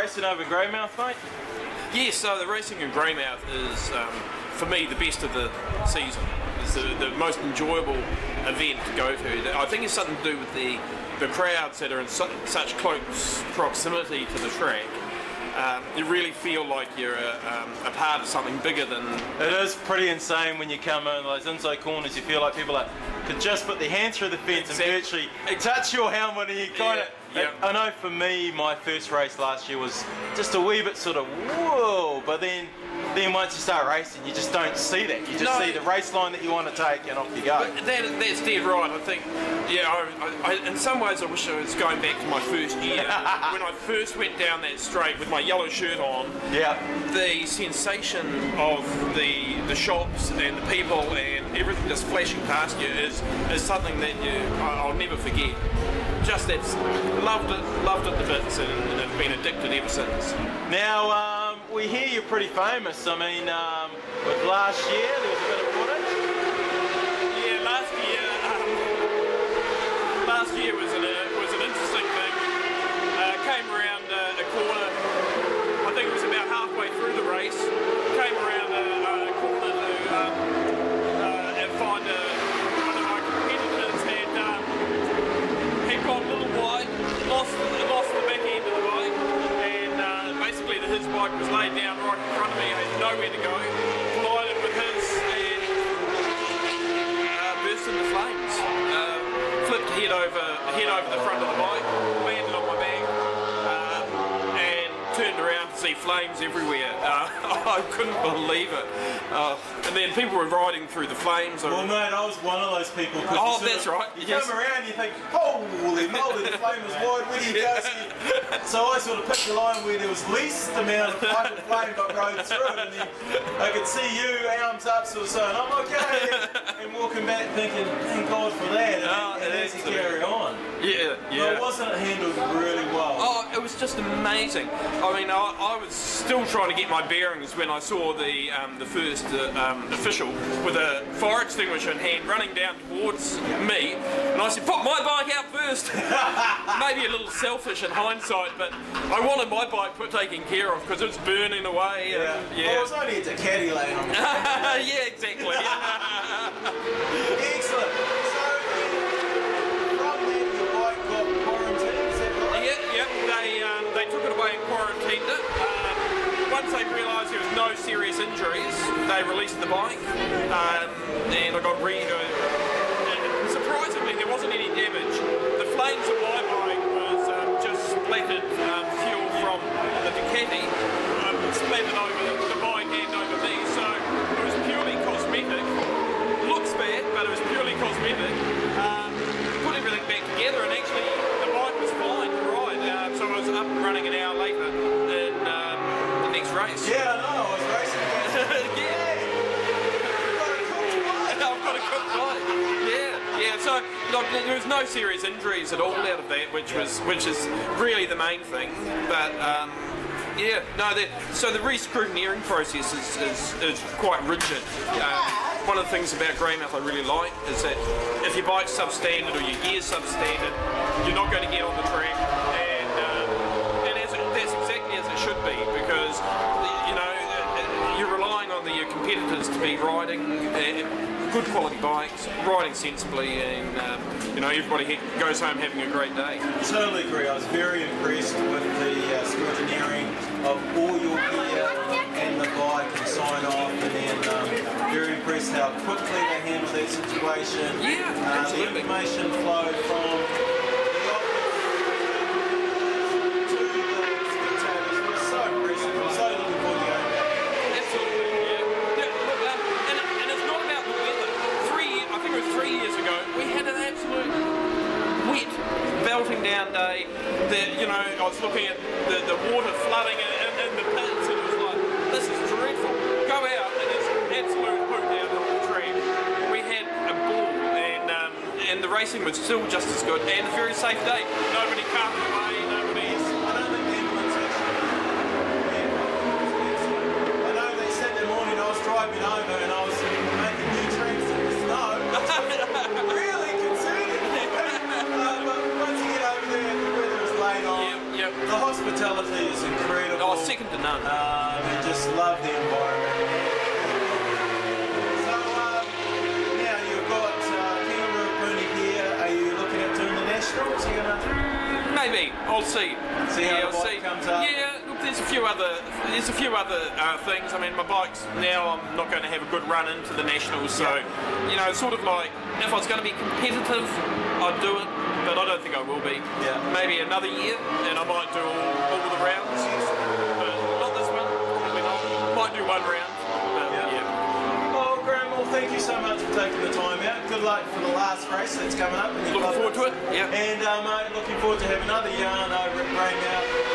racing over in Greymouth, mate? Yes, so the racing in Greymouth is, for me, the best of the season. It's the most enjoyable event to go to. I think it's something to do with the crowds that are in such close proximity to the track. You really feel like you're a part of something bigger than... It is pretty insane when you come in those inside corners. You feel like people could just put their hand through the fence and virtually touch your helmet, and you kind of... Yeah. I know for me, my first race last year was just a wee bit sort of whoa, but then once you start racing, you just don't see that. You just see the race line that you want to take, and off you go. But that's dead right. I think, in some ways I wish I was going back to my first year. When I first went down that straight with my yellow shirt on, the sensation of the shops and the people and everything just flashing past you is something that I'll never forget. Just loved it to bits, and have been addicted ever since. Now, we hear you're pretty famous. I mean, with last year, there was a bit of footage. Yeah, last year was an interesting thing. Came around a corner, I think it was about halfway through the race, came around a corner to and find one of my competitors had got a little wide, lost the back end of the bike, and basically his bike was laid down right in front of me. I had nowhere to go, collided with his and burst into flames. Flipped head over the front of the bike, landed on my back, and turned around to see flames everywhere. I couldn't believe it. And then people were riding through the flames. Well, mate, I was one of those people. Oh, that's right. You come around, you think, holy moly, the flame was wide. Where do you go? So I sort of picked the line where there was least amount of private flame got rode through it, and then I could see you, arms up, sort of saying, I'm okay, and walking back thinking, thank God for that, and as you carry on. Yeah. But wasn't it handled really well? Oh, it was just amazing. I mean, I was still trying to get my bearings when I saw the first official with a fire extinguisher in hand running down towards me, and I said, put my bike out first. Maybe a little selfish in hindsight, but I wanted my bike taken care of because it was burning away. Well, it was only a Ducati laying on the yeah, exactly. Excellent. So, from then your bike got quarantined, is that right? Yeah, they took it away and quarantined it. Once they realised there was no serious injuries, they released the bike, and I got surprisingly, there wasn't any damage. The flames of my bike was just splattered fuel from the Ducati, splattered over the bike and over me, so it was purely cosmetic. Looks bad, but it was purely cosmetic. Put everything back together, and actually the bike was fine to ride, so I was up and running an hour later in the next race. Yeah, I know, I was racing against you. I've got a good bike. Yeah. So look, there was no serious injuries at all out of that, which is really the main thing. But so the re-scrutineering process is quite rigid. One of the things about Greymouth I really like is that if your bike's substandard or your gear's substandard, you're not going to get on the track, and that's exactly as it should be, because you're relying on your competitors to be riding good quality bikes, riding sensibly, and everybody goes home having a great day. Totally agree. I was very impressed with the scrutineering of all your gear and the bike and sign off, and then very impressed how quickly they handled that situation. Yeah, absolutely. The information flowed from the office to the spectators. It was so impressive. I'm so looking forward to going back. Absolutely, yeah. Look, and it's not about the weather. I think it was 3 years ago, we had an absolute wet, belting down day. I was looking at the water flooding in the pits, and it was like, this is dreadful. Go out, and it's absolute hoot out on the track. We had a ball, and the racing was still just as good, and a very safe day. Nobody carted away, nobody's... I don't think the ambulance actually... I know that Saturday morning I was driving over and I was making new tracks in the snow. Really concerning. But once you get over there, the weather is laid on. Yep. The hospitality is incredible. none. They just love the environment. So now you've got Kangaroo Pony here. Are you looking at doing the nationals? Are you gonna? Maybe. I'll see. See how the bike comes up? Yeah, look, there's a few other things. I mean, my bike's now, I'm not going to have a good run into the nationals, so you know, it's sort of like if I was going to be competitive, I'd do it, but I don't think I will be. Yeah. Maybe another year, and I might do all the rounds, but not this one. Probably not. Might do one round. But, yeah. Well, Graham, thank you so much for taking the time out. Good luck for the last race that's coming up. Looking forward to it. Yeah. And mate, looking forward to having another yarn over at Greymouth.